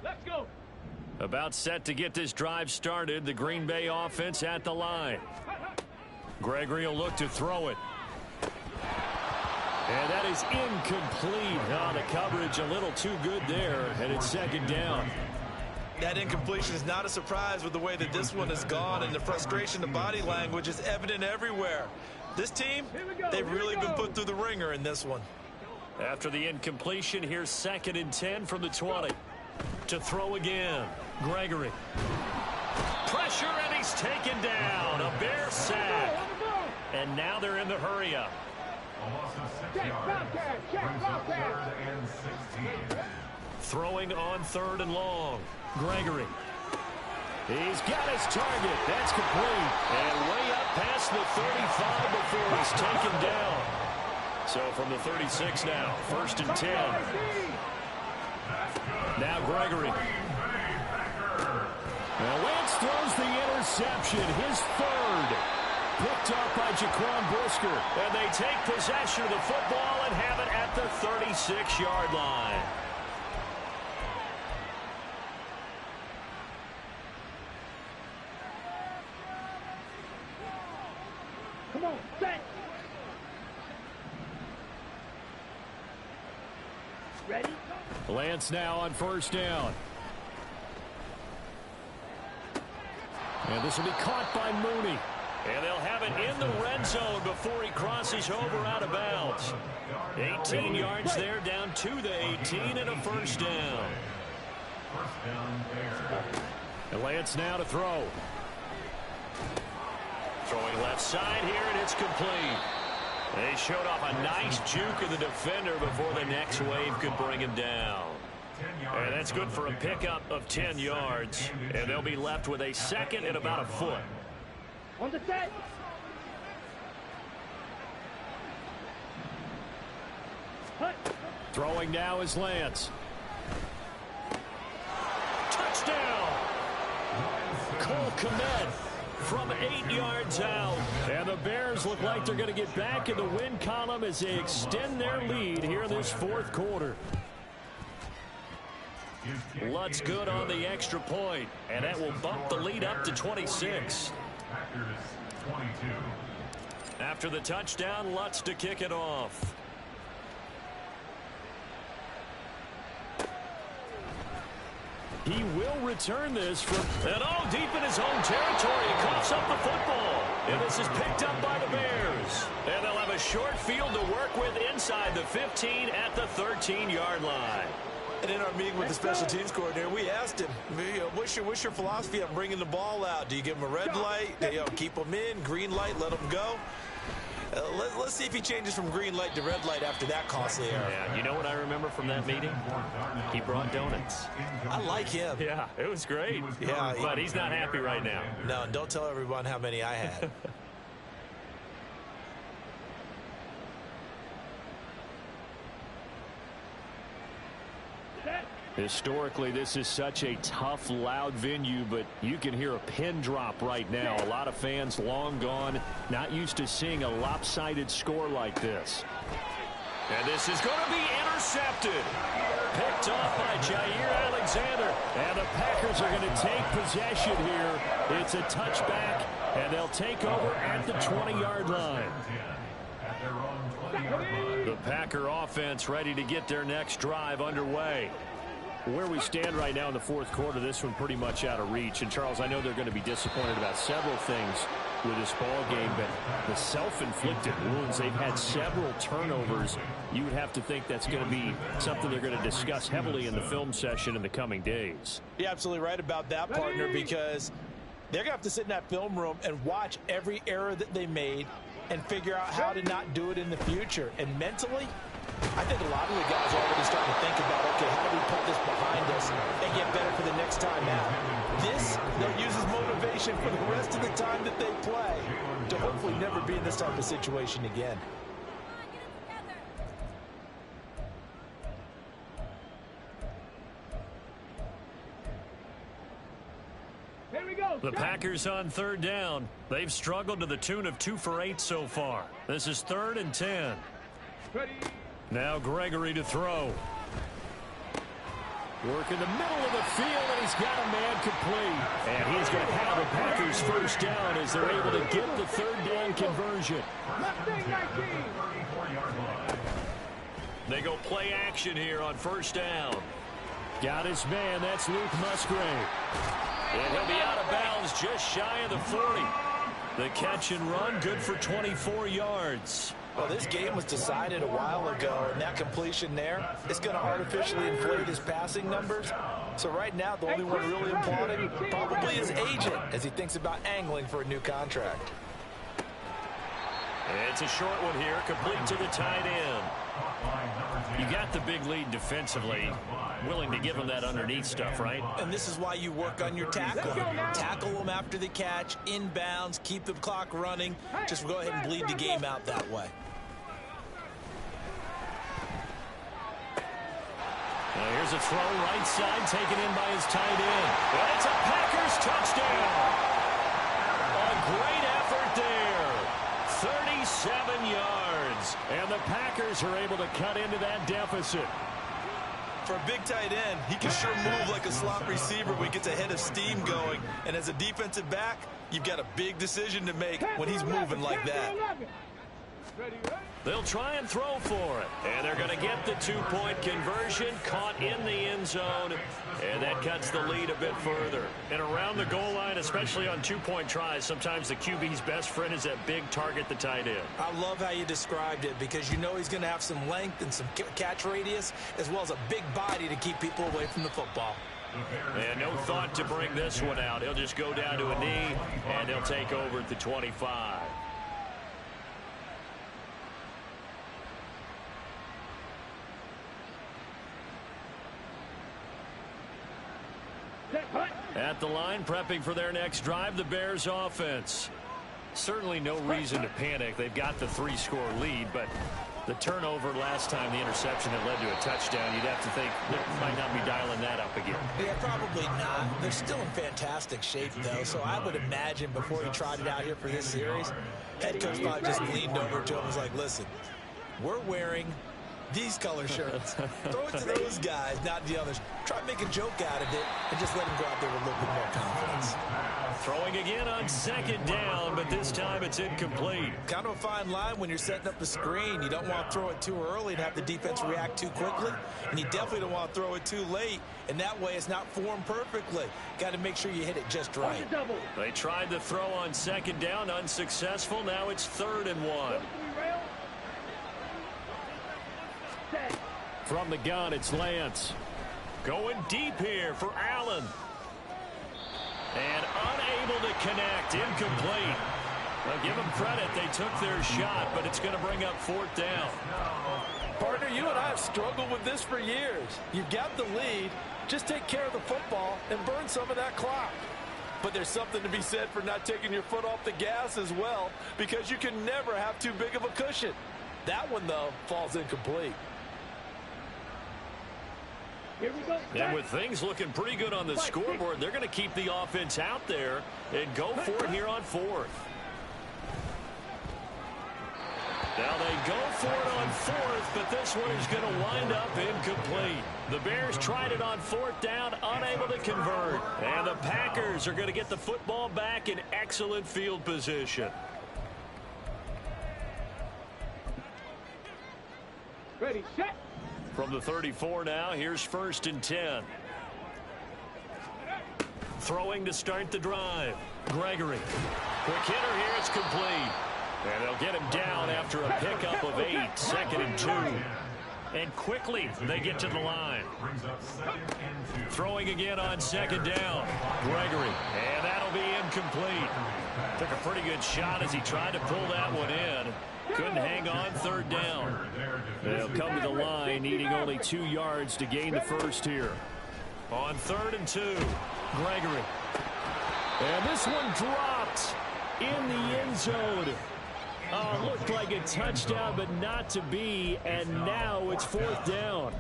Let's go. About set to get this drive started. The Green Bay offense at the line. Gregory will look to throw it. And that is incomplete. Oh, the coverage a little too good there, and it's second down. That incompletion is not a surprise with the way that this one has gone, and the frustration, the body language is evident everywhere. This team, they've really been put through the ringer in this one. After the incompletion, here's 2nd and 10 from the 20. To throw again, Gregory. Pressure, and he's taken down. A Bear sack. And now they're in the hurry-up. A loss of 6 yards. Brings up 3rd and 16. Throwing on 3rd and long. Gregory. He's got his target. That's complete. And way up past the 35 before he's taken down. So from the 36 now, 1st and 10. Now Gregory. Now Lance throws the interception, his 3rd. Picked up by Jaquan Brisker. And they take possession of the football and have it at the 36-yard line. Come on, set. Ready? Lance now on 1st down. And this will be caught by Mooney. And they'll have it in the red zone before he crosses over out of bounds. 18 yards there, down to the 18 and a 1st down. And Lance now to throw. Throwing left side here, and it's complete. They showed off a nice juke of the defender before the next wave could bring him down. And that's good for a pickup of 10 yards. And they'll be left with a 2nd and about a foot. On the set. Hut. Throwing now is Lance. Touchdown! Cole Kmet from 8 yards out. And the Bears look like they're going to get back in the win column as they extend their lead here in this 4th quarter. Lutz good on the extra point, and that will bump the lead up to 26. After the touchdown, Lutz to kick it off. He will return this from and all deep in his own territory. He coughs up the football. And this is picked up by the Bears. And they'll have a short field to work with inside the 15 at the 13-yard line. And in our meeting with the special teams coordinator, we asked him, what's your philosophy on bringing the ball out? Do you give him a red light? Do you keep them in? Green light, let them go? Let's see if he changes from green light to red light after that costly error. Yeah, you know what I remember from that meeting? He brought donuts. I like him. Yeah, it was great. Yeah, but he's not happy right now. No, and don't tell everyone how many I had. Historically, this is such a tough, loud venue, but you can hear a pin drop right now. A lot of fans long gone, not used to seeing a lopsided score like this. And this is going to be intercepted. Picked off by Jair Alexander. And the Packers are going to take possession here. It's a touchback, and they'll take over at the 20-yard line. The Packer offense ready to get their next drive underway. Where we stand right now in the 4th quarter, this one pretty much out of reach. And, Charles, I know they're going to be disappointed about several things with this ball game, but the self-inflicted wounds, they've had several turnovers. You would have to think that's going to be something they're going to discuss heavily in the film session in the coming days. You're absolutely right about that, partner, because they're going to have to sit in that film room and watch every error that they made and figure out how to not do it in the future. And mentally, I think a lot of the guys are already starting to think about, okay, how do we put this behind us and get better for the next time out? This, they'll use as motivation for the rest of the time that they play to hopefully never be in this type of situation again. Here we go. The Packers on 3rd down. They've struggled to the tune of 2 for 8 so far. This is 3rd and 10. Ready. Now Gregory to throw. Work in the middle of the field, and he's got a man complete. And he's going to have the Packers 1st down as they're able to get the 3rd down conversion. Left thing 19. They go play action here on 1st down. Got his man. That's Luke Musgrave. And he'll be out of bounds just shy of the 40. The catch and run, good for 24 yards. Well, this game was decided a while ago, and that completion there is going to artificially inflate his passing numbers. So right now, the only one really applauding probably his agent as he thinks about angling for a new contract. And it's a short one here, complete to the tight end. You got the big lead defensively. Willing to give him that underneath stuff, right? And this is why you work on your tackling. Tackle them after the catch, inbounds, keep the clock running. Just go ahead and bleed the game out that way. Now here's a throw right side taken in by his tight end. And it's a Packers touchdown. A great effort there. 37 yards. And the Packers are able to cut into that deficit. For a big tight end, he can sure move like a slot receiver when he gets a head of steam going. And as a defensive back, you've got a big decision to make when he's moving like that. They'll try and throw for it. And they're going to get the two-point conversion, caught in the end zone. And that cuts the lead a bit further. And around the goal line, especially on two-point tries, sometimes the QB's best friend is that big target, the tight end. I love how you described it because you know he's going to have some length and some catch radius as well as a big body to keep people away from the football. And no thought to bring this one out. He'll just go down to a knee, and he'll take over at the 25. At the line, prepping for their next drive, the Bears offense. Certainly no reason to panic. They've got the 3-score lead, but the turnover last time, the interception that led to a touchdown, you'd have to think they might not be dialing that up again. Yeah, probably not. They're still in fantastic shape, though, so I would imagine before he trotted out here for this series, head coach probably just leaned over to him and was like, listen, we're wearing these color shirts. Throw it to those guys, not the others. Try to make a joke out of it and just let him go out there with a little bit more confidence. Throwing again on second down, but this time it's incomplete. Kind of a fine line when you're setting up the screen. You don't want to throw it too early and have the defense react too quickly, and you definitely don't want to throw it too late, and that way it's not formed perfectly. Got to make sure you hit it just right. They tried to throw on second down, unsuccessful. Now it's 3rd and 1. From the gun, it's Lance. Going deep here for Allen. And unable to connect, incomplete. Well, give them credit, they took their shot, but it's going to bring up 4th down. Partner, you and I have struggled with this for years. You've got the lead, just take care of the football and burn some of that clock. But there's something to be said for not taking your foot off the gas as well, because you can never have too big of a cushion. That one, though, falls incomplete. Here we go. And with things looking pretty good on the scoreboard, they're going to keep the offense out there and go for it here on 4th. Now they go for it on 4th, but this one is going to wind up incomplete. The Bears tried it on 4th down, unable to convert. And the Packers are going to get the football back in excellent field position. Ready, set. From the 34 now, here's 1st and 10. Throwing to start the drive. Gregory. Quick hitter here, it's complete. And they'll get him down after a pickup of 8, 2nd and 2. And quickly, they get to the line. Throwing again on 2nd down. Gregory. And that'll be incomplete. Took a pretty good shot as he tried to pull that one in. Couldn't hang on 3rd down. They'll come to the line, needing only 2 yards to gain the first here. On 3rd and 2, Gregory. And this one dropped in the end zone. Looked like a touchdown, but not to be, and now it's 4th down.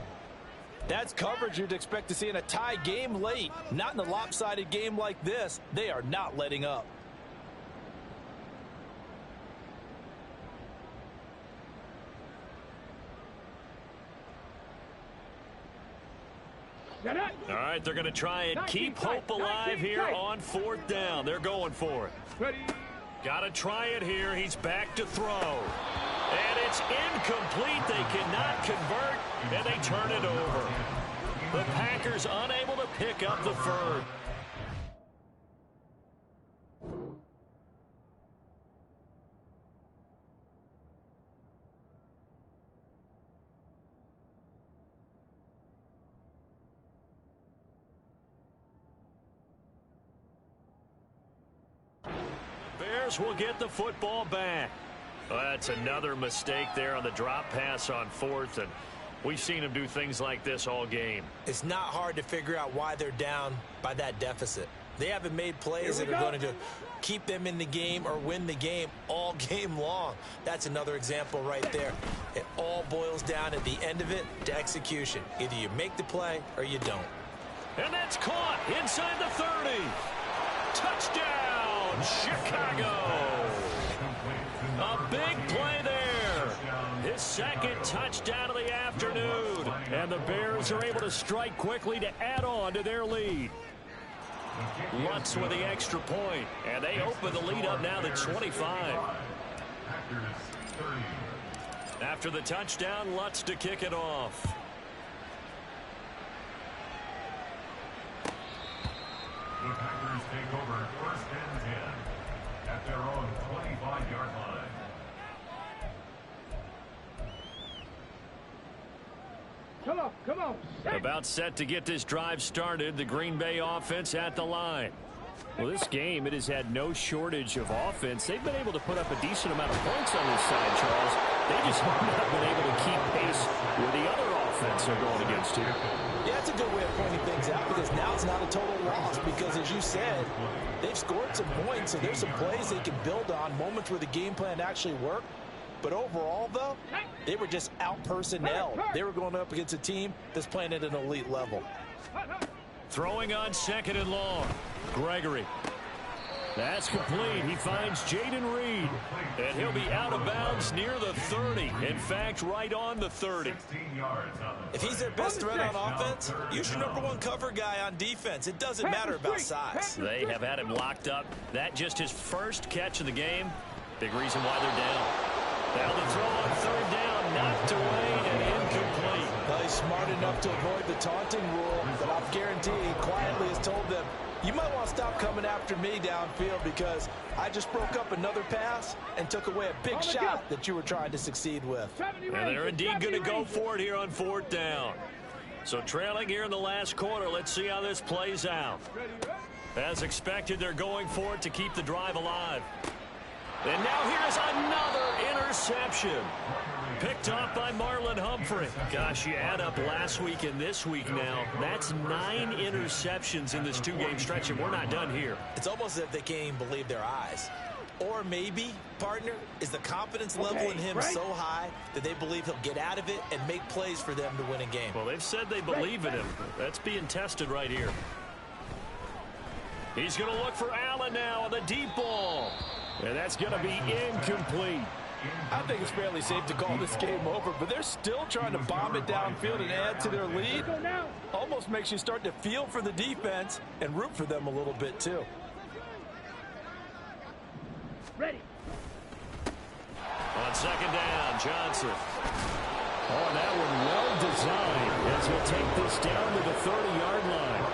That's coverage you'd expect to see in a tie game late. Not in a lopsided game like this. They are not letting up. All right, they're going to try and keep hope alive here on 4th down. They're going for it. Ready. Got to try it here. He's back to throw. And it's incomplete. They cannot convert, and they turn it over. The Packers unable to pick up the first. Bears will get the football back. Well, that's another mistake there on the drop pass on fourth, and we've seen them do things like this all game. It's not hard to figure out why they're down by that deficit. They haven't made plays that are going to keep them in the game or win the game all game long. That's another example right there. It all boils down at the end of it to execution. Either you make the play or you don't. And that's caught inside the 30. Touchdown, Chicago. A big play there. His second touchdown of the afternoon. And the Bears are able to strike quickly to add on to their lead. Lutz with the extra point. And they open the lead up now to 25. After the touchdown, Lutz to kick it off. The Packers take over first and 10 at their own 25-yard line. Come on. Set. About set to get this drive started. The Green Bay offense at the line. Well, this game, it has had no shortage of offense. They've been able to put up a decent amount of points on this side, Charles. They just have not been able to keep pace with the other offense they're going against here. Yeah, that's a good way of pointing things out because now it's not a total loss because, as you said, they've scored some points, so there's some plays they can build on, moments where the game plan actually worked. But overall, though, they were just out-personnel. They were going up against a team that's playing at an elite level. Throwing on second and long. Gregory. That's complete. He finds Jaden Reed. And he'll be out of bounds near the 30. In fact, right on the 30. If he's their best threat on offense, use your #1 cover guy on defense. It doesn't matter about size. They have had him locked up. That just his first catch of the game. Big reason why they're down. Now the throw on third down, knocked away and incomplete. Well, he's smart enough to avoid the taunting rule, but I'm guaranteeing he quietly has told them, you might want to stop coming after me downfield because I just broke up another pass and took away a big shot that you were trying to succeed with. And they're indeed going to go for it here on fourth down. So trailing here in the last quarter, let's see how this plays out. As expected, they're going for it to keep the drive alive. And now here's another interception. Picked off by Marlon Humphrey. Gosh, you add up last week and this week now. That's 9 interceptions in this two-game stretch, and we're not done here. It's almost as if they can't even believe their eyes. Or maybe, partner, is the confidence level in him so high that they believe he'll get out of it and make plays for them to win a game. Well, they've said they believe in him. That's being tested right here. He's going to look for Allen now on the deep ball. And that's going to be incomplete. I think it's fairly safe to call this game over, but they're still trying to bomb it downfield and add to their lead. Almost makes you start to feel for the defense and root for them a little bit, too. Ready. On second down, Johnson. Oh, and that one well designed as he'll take this down to the 30-yard line.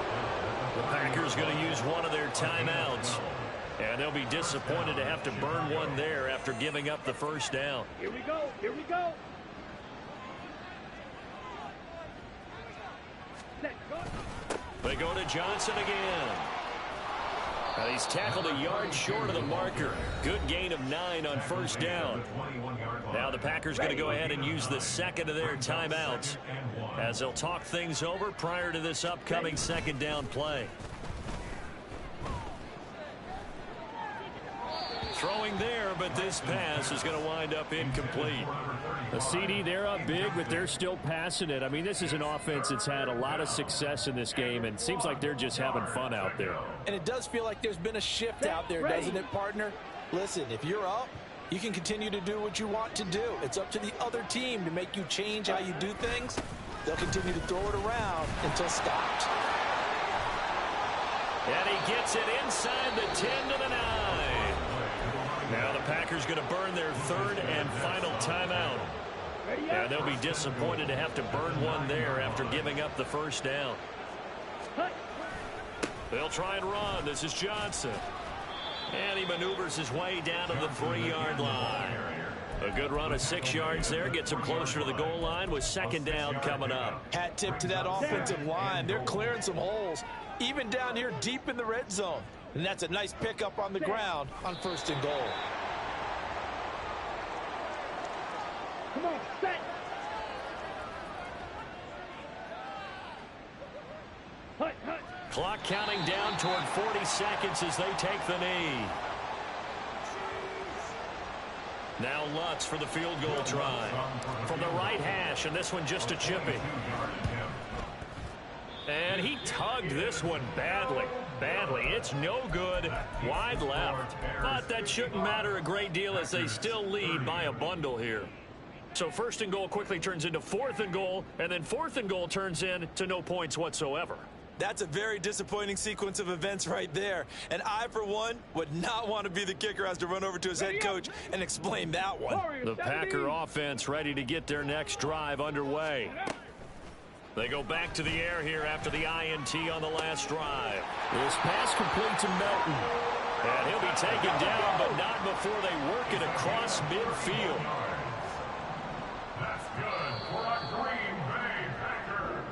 The Packers going to use one of their timeouts. And they'll be disappointed to have to burn one there after giving up the first down. Here we go. Here we go. Let's go. They go to Johnson again. And he's tackled a yard short of the marker. Good gain of 9 on first down. Now the Packers going to go ahead and use the second of their timeouts as they'll talk things over prior to this upcoming second down play. Throwing there, but this pass is going to wind up incomplete. The CD, they're up big, but they're still passing it. I mean, this is an offense that's had a lot of success in this game, and it seems like they're just having fun out there. And it does feel like there's been a shift out there, doesn't it, partner? Listen, if you're up, you can continue to do what you want to do. It's up to the other team to make you change how you do things. They'll continue to throw it around until stopped. And he gets it inside the 10 to the 9. Now the Packers going to burn their third and final timeout. And they'll be disappointed to have to burn one there after giving up the first down. They'll try and run. This is Johnson. And he maneuvers his way down to the 3-yard line. A good run of 6 yards there. Gets him closer to the goal line with second down coming up. Hat tip to that offensive line. They're clearing some holes, even down here deep in the red zone. And that's a nice pickup on the ground on 1st and goal. Come on, set. Hut, hut. Clock counting down toward 40 seconds as they take the knee. Now Lutz for the field goal try. From the right hash, and this one just a chippy. And he tugged this one badly. It's no good. Wide left. But that shouldn't matter a great deal as they still lead by a bundle here. So 1st and goal quickly turns into 4th and goal, and then 4th and goal turns into no points whatsoever. That's a very disappointing sequence of events right there. And I, for one, would not want to be the kicker who has to run over to his head coach and explain that one. The Packer offense ready to get their next drive underway. They go back to the air here after the INT on the last drive. This pass complete to Melton. And he'll be taken down, but not before they work it across midfield. That's good for a Green Bay Packer.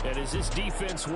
And as this defense